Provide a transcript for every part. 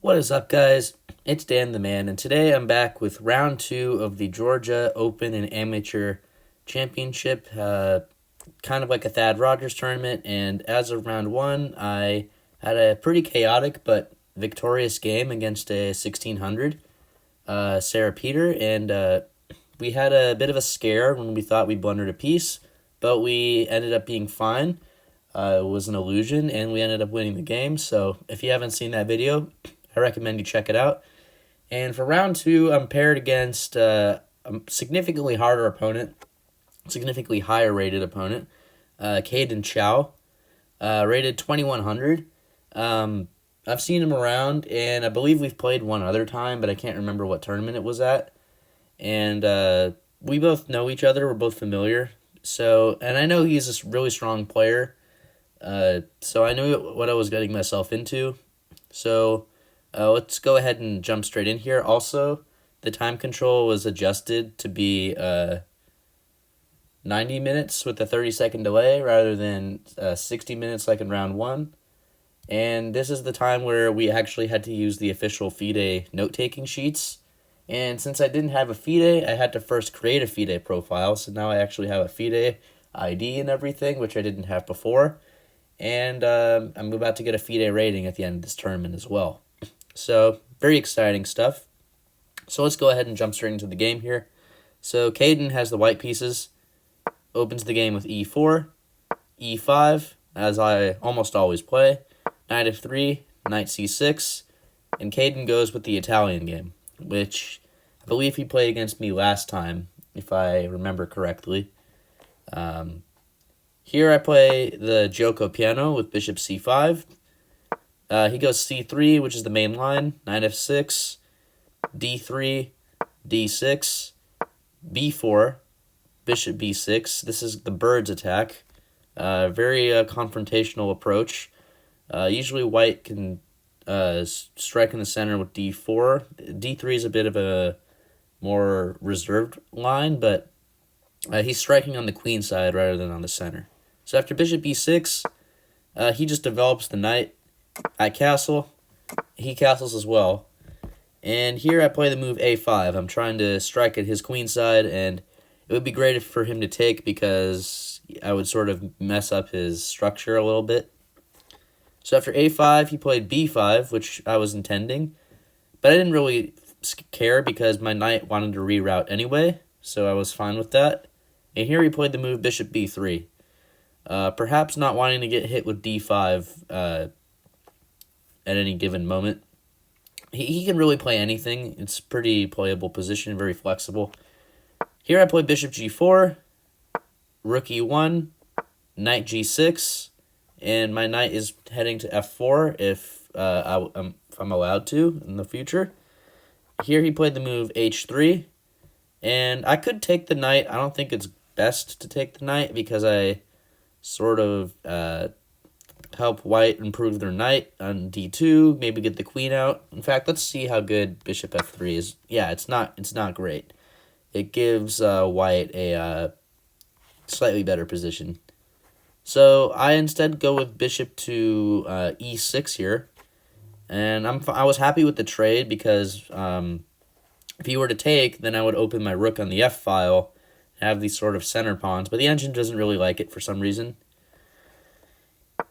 What is up, guys? It's Dan the Man, and today I'm back with round 2 of the Georgia Open and Amateur Championship, kind of like a Thad Rogers tournament. And as of round 1, I had a pretty chaotic but victorious game against a 1600 Sarah Peter, and we had a bit of a scare when we thought we blundered a piece, but we ended up being fine. It was an illusion, and we ended up winning the game. So if you haven't seen that video, I recommend you check it out. And for round 2, I'm paired against a significantly harder opponent, significantly higher rated opponent, Caden Qiao, rated 2100. I've seen him around, and I believe we've played one other time, but I can't remember what tournament it was at. And we both know each other. We're both familiar. So, and I know he's a really strong player. So I knew what I was getting myself into. So let's go ahead and jump straight in here. Also, the time control was adjusted to be 90 minutes with a 30-second delay rather than 60 minutes like in round 1. And this is the time where we actually had to use the official FIDE note-taking sheets. And since I didn't have a FIDE, I had to first create a FIDE profile. So now I actually have a FIDE ID and everything, which I didn't have before. And I'm about to get a FIDE rating at the end of this tournament as well. So, very exciting stuff. So let's go ahead and jump straight into the game here. So Caden has the white pieces, opens the game with e4, e5, as I almost always play, knight f3, knight c6, and Caden goes with the Italian game, which I believe he played against me last time, if I remember correctly. Here I play the gioco piano with bishop c5. He goes c3, which is the main line, knight f6, d3, d6, b4, bishop b6. This is the bird's attack. Very confrontational approach. Usually white can strike in the center with d4. d3 is a bit of a more reserved line, but he's striking on the queen side rather than on the center. So after bishop b6, he just develops the knight. I castle. He castles as well. And here I play the move a5. I'm trying to strike at his queen side, and it would be great for him to take because I would sort of mess up his structure a little bit. So after a5, he played b5, which I was intending. But I didn't really care because my knight wanted to reroute anyway, so I was fine with that. And here he played the move bishop b3. Perhaps not wanting to get hit with d5 at any given moment. He can really play anything. It's pretty playable position, very flexible. Here I play bishop g4, rook e1, knight g6, and my knight is heading to f4 if I'm allowed to in the future. Here he played the move h3, and I could take the knight. I don't think it's best to take the knight because I sort of help white improve their knight on d2, maybe get the queen out. In fact, let's see how good bishop f3 is. Yeah, it's not great. It gives white a slightly better position. So I instead go with bishop to e6 here, and I was happy with the trade because if he were to take, then I would open my rook on the f file and have these sort of center pawns, but the engine doesn't really like it for some reason.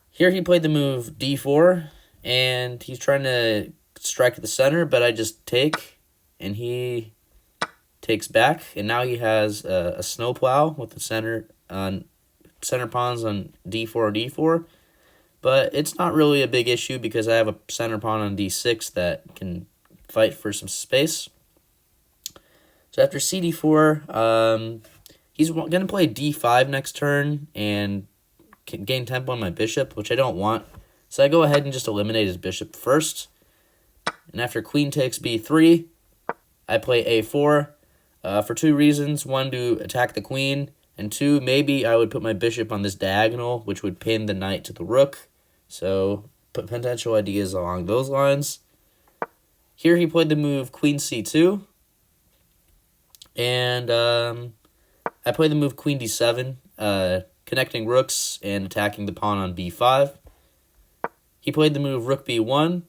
Here he played the move d4, and he's trying to strike at the center, but I just take, and he takes back, and now he has a snowplow with the center pawns on d4, d4, but it's not really a big issue because I have a center pawn on d6 that can fight for some space. So after cd4, he's going to play d5 next turn and can gain tempo on my bishop, which I don't want. So I go ahead and just eliminate his bishop first. And after queen takes b3, I play a4 for two reasons. One, to attack the queen, and two, maybe I would put my bishop on this diagonal, which would pin the knight to the rook. So potential ideas along those lines. Here he played the move queen c2. And I play the move queen d7, connecting rooks and attacking the pawn on b5. He played the move rook b1,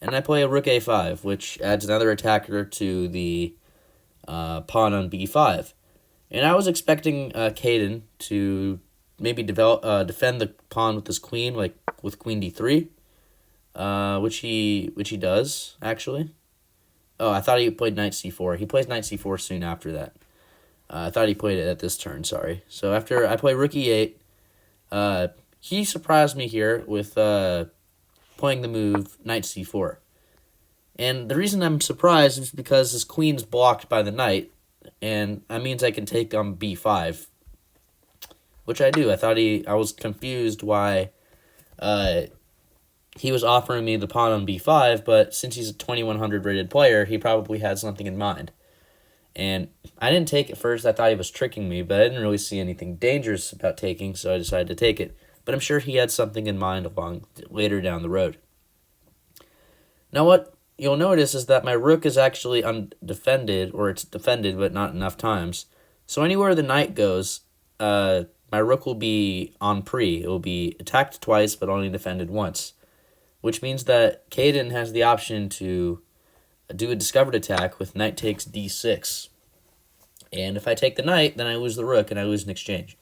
And I play a rook a5, which adds another attacker to the pawn on b5. And I was expecting Caden to maybe defend the pawn with his queen, like with queen d3, which he does, actually. Oh, I thought he played knight c4. He plays knight c4 soon after that. I thought he played it at this turn, sorry. So after I play rook e8, he surprised me here with playing the move knight c4. And the reason I'm surprised is because his queen's blocked by the knight, and that means I can take on b5, which I do. I was confused why he was offering me the pawn on b5, but since he's a 2100 rated player, he probably had something in mind. And I didn't take it first. I thought he was tricking me, but I didn't really see anything dangerous about taking, so I decided to take it. But I'm sure he had something in mind later down the road. Now what you'll notice is that my rook is actually undefended, or it's defended, but not enough times. So anywhere the knight goes, my rook will be en prise. It will be attacked twice, but only defended once, which means that Caden has the option to do a discovered attack with knight takes d6. And if I take the knight, then I lose the rook, and I lose an exchange.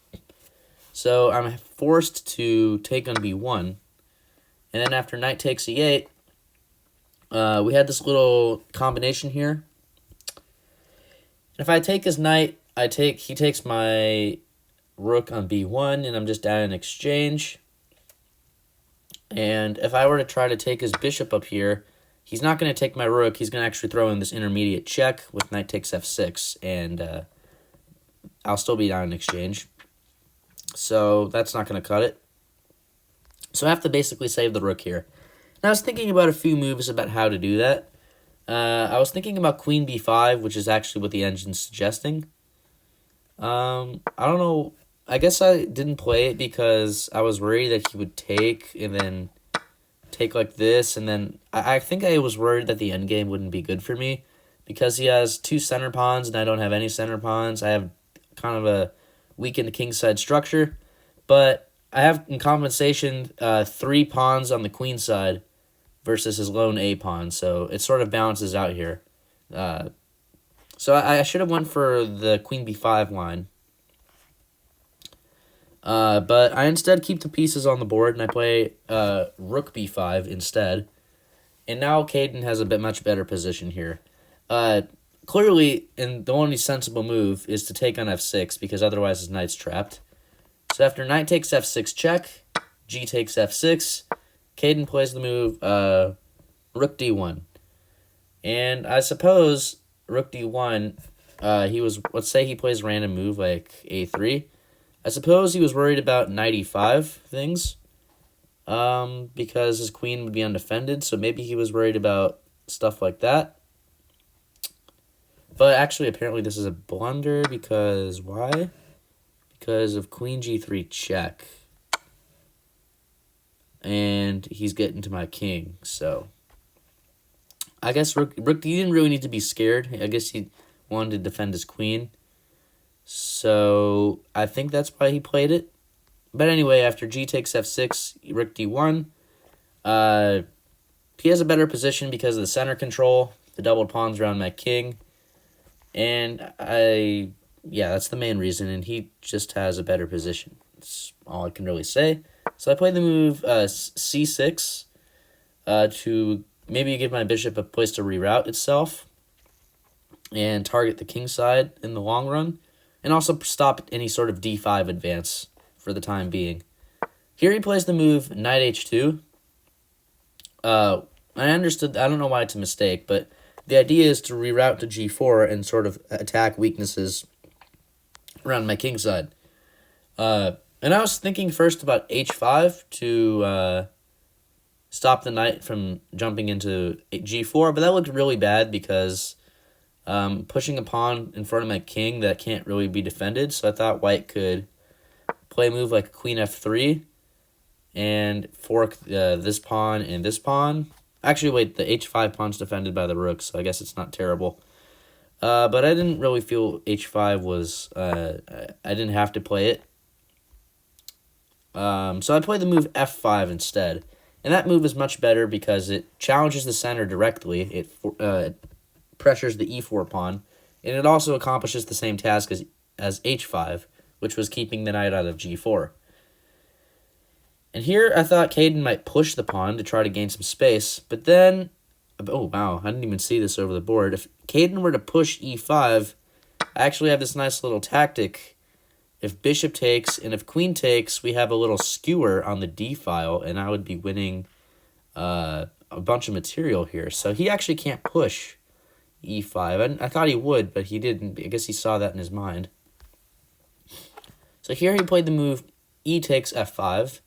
So I'm forced to take on b1, and then after knight takes e8, we had this little combination here. If I take his knight, he takes my rook on b1, and I'm just down in exchange. And if I were to try to take his bishop up here, he's not going to take my rook. He's going to actually throw in this intermediate check with knight takes f6, and I'll still be down in exchange. So that's not going to cut it. So I have to basically save the rook here. And I was thinking about a few moves about how to do that. I was thinking about queen b5, which is actually what the engine's suggesting. I don't know. I guess I didn't play it because I was worried that he would take and then take like this. And then I think I was worried that the endgame wouldn't be good for me because he has two center pawns and I don't have any center pawns. I have kind of a weakened kingside structure. But I have in compensation 3 pawns on the queen side versus his lone a pawn, so it sort of balances out here. So I should have went for the queen b5 line, but I instead keep the pieces on the board and I play rook b5 instead. And now Caden has a much better position here. Clearly, and the only sensible move is to take on f6 because otherwise his knight's trapped. So after knight takes f6 check, g takes f6, Caden plays the move rook d1. And I suppose rook d1, let's say he plays a random move like a3. I suppose he was worried about knight e5 things because his queen would be undefended, so maybe he was worried about stuff like that. But actually, apparently this is a blunder because why? Because of queen g3 check. And he's getting to my king, so I guess Rook he didn't really need to be scared. I guess he wanted to defend his queen. So I think that's why he played it. But anyway, after g takes f6, rook d1, he has a better position because of the center control, the doubled pawns around my king. And that's the main reason, and he just has a better position. That's all I can really say. So I played the move c6 to maybe give my bishop a place to reroute itself and target the king side in the long run, and also stop any sort of d5 advance for the time being. Here he plays the move knight h2. I don't know why it's a mistake, but the idea is to reroute to g4 and sort of attack weaknesses around my king side. And I was thinking first about h5 to stop the knight from jumping into g4, but that looked really bad because pushing a pawn in front of my king that can't really be defended, so I thought white could play a move like queen f3 and fork this pawn and this pawn. Actually, wait, the h5 pawn's defended by the rook, so I guess it's not terrible. But I didn't really feel h5 was... I didn't have to play it. So I played the move f5 instead. And that move is much better because it challenges the center directly. It pressures the e4 pawn, and it also accomplishes the same task as h5, which was keeping the knight out of g4. And here I thought Caden might push the pawn to try to gain some space, but then, oh wow, I didn't even see this over the board. If Caden were to push e5, I actually have this nice little tactic. If bishop takes and if queen takes, we have a little skewer on the d file, and I would be winning a bunch of material here. So he actually can't push e5. I thought he would, but he didn't. I guess he saw that in his mind. So here he played the move e takes f5,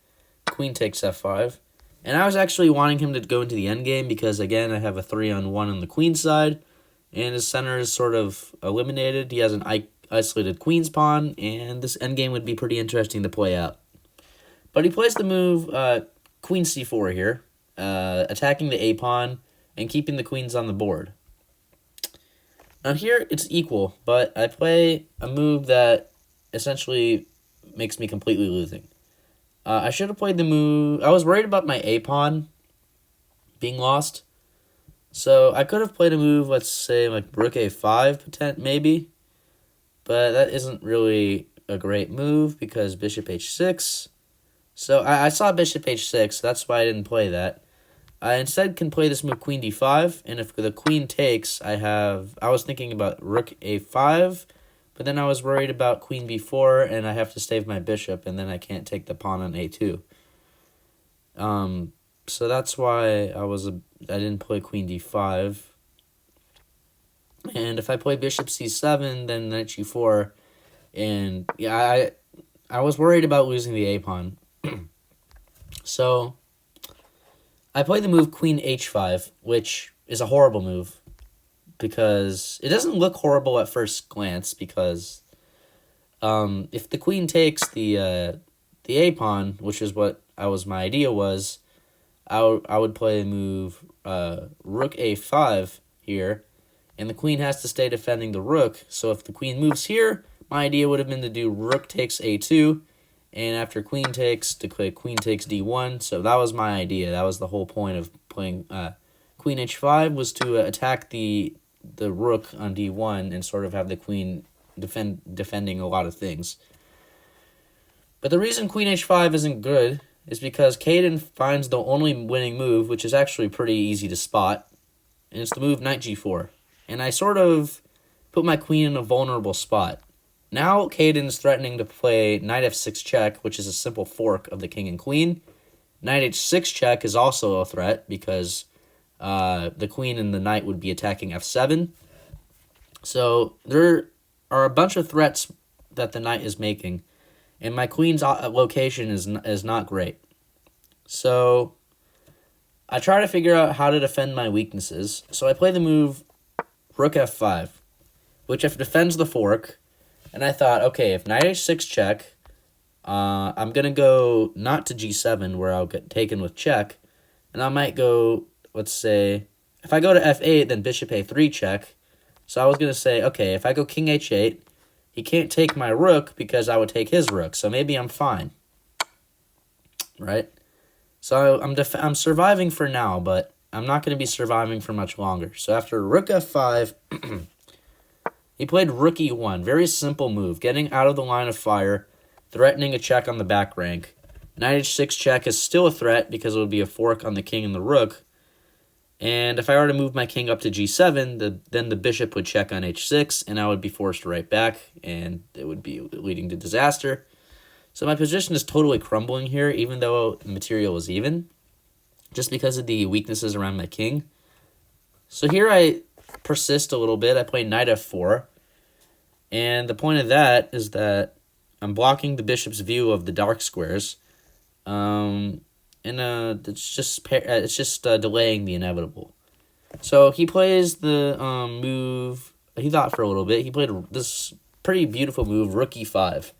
queen takes f5, and I was actually wanting him to go into the endgame because, again, I have a 3-on-1 on the queen side, and his center is sort of eliminated. He has an isolated queen's pawn, and this endgame would be pretty interesting to play out. But he plays the move queen c4 here, attacking the a-pawn and keeping the queens on the board. Now here it's equal, but I play a move that essentially makes me completely losing. I should have played the move. I was worried about my a-pawn being lost, so I could have played a move, let's say, like rook a5, maybe. But that isn't really a great move because bishop h6. So I saw bishop h6, so that's why I didn't play that. I instead can play this move queen d5, and if the queen takes, I was thinking about rook a5, but then I was worried about queen b4, and I have to save my bishop, and then I can't take the pawn on a2. So that's why I didn't play queen d5. And if I play bishop c7, then knight g4, and yeah, I was worried about losing the a-pawn. So I play the move queen h5, which is a horrible move because it doesn't look horrible at first glance because if the queen takes the a-pawn, which is what my idea was, I would play the move rook a5 here. And the queen has to stay defending the rook. So if the queen moves here, my idea would have been to do rook takes a2. And after queen takes, to play queen takes d1. So that was my idea. That was the whole point of playing queen h5, was to attack the rook on d1 and sort of have the queen defending a lot of things. But the reason queen h5 isn't good is because Caden finds the only winning move, which is actually pretty easy to spot. And it's the move knight g4. And I sort of put my queen in a vulnerable spot. Now Caden's threatening to play knight f6 check, which is a simple fork of the king and queen. Knight h6 check is also a threat because the queen and the knight would be attacking f7. So there are a bunch of threats that the knight is making, and my queen's location is not great. So I try to figure out how to defend my weaknesses. So I play the move rook f5, which defends the fork, and I thought, okay, if knight h6 check, I'm going to go not to g7, where I'll get taken with check, and I might go, let's say, if I go to f8, then bishop a3 check. So I was going to say, okay, if I go king h8, he can't take my rook because I would take his rook, so maybe I'm fine, right? So I'm surviving for now, but I'm not going to be surviving for much longer. So after rook f5, he played rook e1. Very simple move. Getting out of the line of fire, threatening a check on the back rank. Knight h6 check is still a threat because it would be a fork on the king and the rook. And if I were to move my king up to g7, then the bishop would check on h6, and I would be forced right back, and it would be leading to disaster. So my position is totally crumbling here, even though the material is even, just because of the weaknesses around my king. So here I persist a little bit. I play knight f4. And the point of that is that I'm blocking the bishop's view of the dark squares. And it's just delaying the inevitable. So he plays the move. He thought for a little bit. He played this pretty beautiful move, rook e5.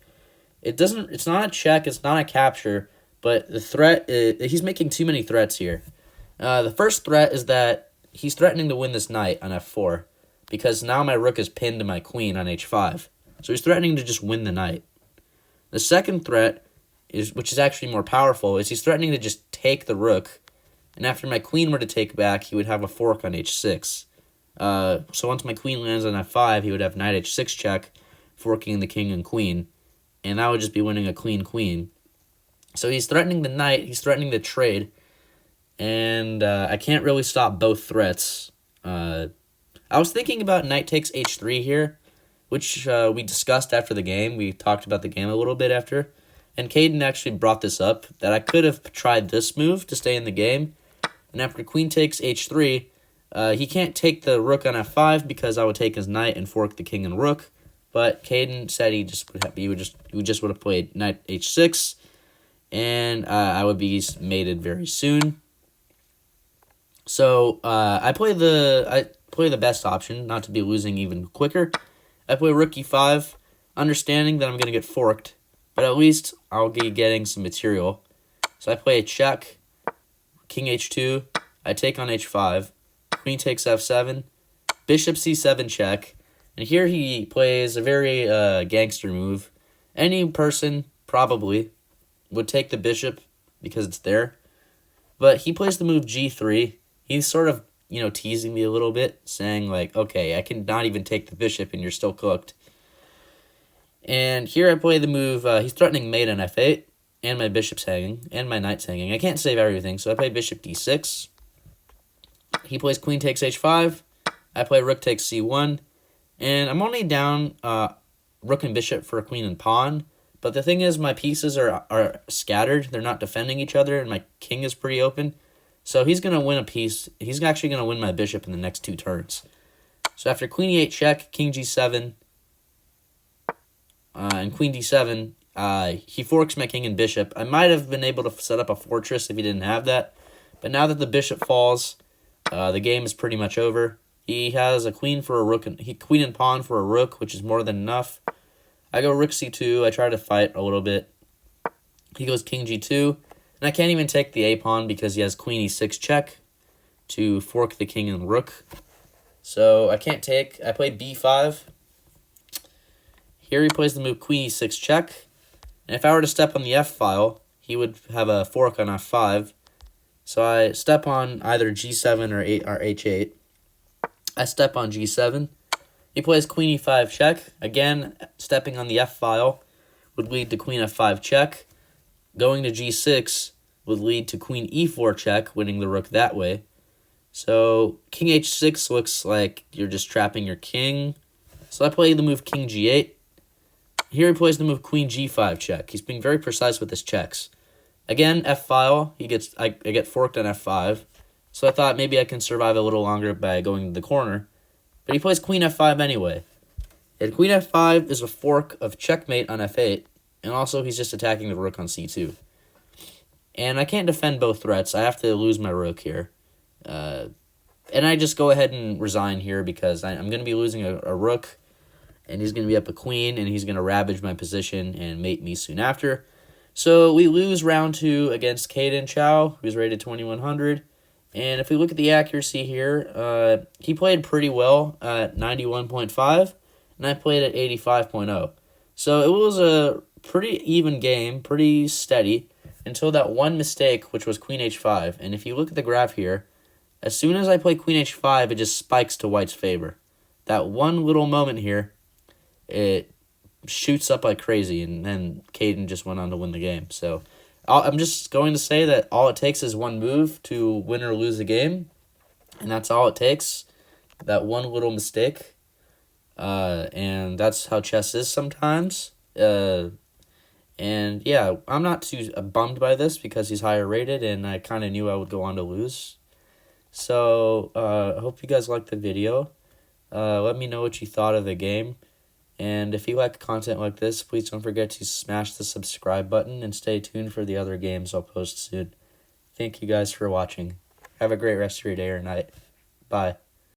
It's not a check, it's not a capture, but the threat he's making too many threats here. The first threat is that he's threatening to win this knight on f4 because now my rook is pinned to my queen on h5. So he's threatening to just win the knight. The second threat which is actually more powerful, is he's threatening to just take the rook And after my queen were to take back, he would have a fork on h6. So once my queen lands on f5, he would have knight h6 check, forking the king and queen. And that would just be winning a queen-queen. So he's threatening the knight, he's threatening the trade, and I can't really stop both threats. I was thinking about knight takes h3 here, which we discussed after the game. We talked about the game a little bit after. And Caden actually brought this up, that I could have tried this move to stay in the game. And after queen takes h3, he can't take the rook on f5 because I would take his knight and fork the king and rook. But Caden said he just would have played knight h6, and I would be mated very soon. So I play the best option, not to be losing even quicker. I play rook e5, understanding that I'm going to get forked, but at least I'll be getting some material. So I play a check, king h2, I take on h5, queen takes f7, bishop c7 check, and here he plays a very gangster move. Any person, probably, would take the bishop because it's there, but he plays the move g3. He's sort of, teasing me a little bit, saying like, okay, I can not even take the bishop and you're still cooked. And here I play the move, he's threatening mate on f8, and my bishop's hanging, and my knight's hanging. I can't save everything, so I play bishop d6. He plays queen takes h5, I play rook takes c1, and I'm only down rook and bishop for a queen and pawn, but the thing is my pieces are scattered, they're not defending each other, and my king is pretty open. So he's going to win a piece. He's actually going to win my bishop in the next 2 turns. So after queen e8 check, king g7, and queen d7, he forks my king and bishop. I might have been able to set up a fortress if he didn't have that. But now that the bishop falls, the game is pretty much over. He has a queen for a rook, queen and pawn for a rook, which is more than enough. I go rook c2. I try to fight a little bit. He goes king g2. And I can't even take the a-pawn because he has queen e6 check to fork the king and rook. So I can't take. I play b5. Here he plays the move queen e6 check. And if I were to step on the f-file, he would have a fork on f5. So I step on either g7 or h8. I step on g7. He plays queen e5 check. Again, stepping on the f-file would lead to queen f5 check. Going to g6 would lead to queen e4 check, winning the rook that way. So king h6 looks like you're just trapping your king. So I play the move king g8. Here he plays the move queen g5 check. He's being very precise with his checks. Again, f-file, I get forked on f5. So I thought maybe I can survive a little longer by going to the corner. But he plays queen f5 anyway. And queen f5 is a fork of checkmate on f8. And also, he's just attacking the rook on c2. And I can't defend both threats. I have to lose my rook here. And I just go ahead and resign here because I'm going to be losing a rook. And he's going to be up a queen. And he's going to ravage my position and mate me soon after. So we lose round 2 against Caden Qiao, who's rated 2100. And if we look at the accuracy here, he played pretty well at 91.5. And I played at 85.0. So it was a pretty even game, pretty steady, until that one mistake, which was queen h5. And if you look at the graph here, as soon as I play queen h5, it just spikes to white's favor. That one little moment here, it shoots up like crazy, and then Caden just went on to win the game. So I'm just going to say that all it takes is one move to win or lose a game, and that's all it takes, that one little mistake. And that's how chess is sometimes. And yeah, I'm not too bummed by this because he's higher rated, and I kind of knew I would go on to lose. So I hope you guys liked the video. Let me know what you thought of the game. And if you like content like this, please don't forget to smash the subscribe button and stay tuned for the other games I'll post soon. Thank you guys for watching. Have a great rest of your day or night. Bye.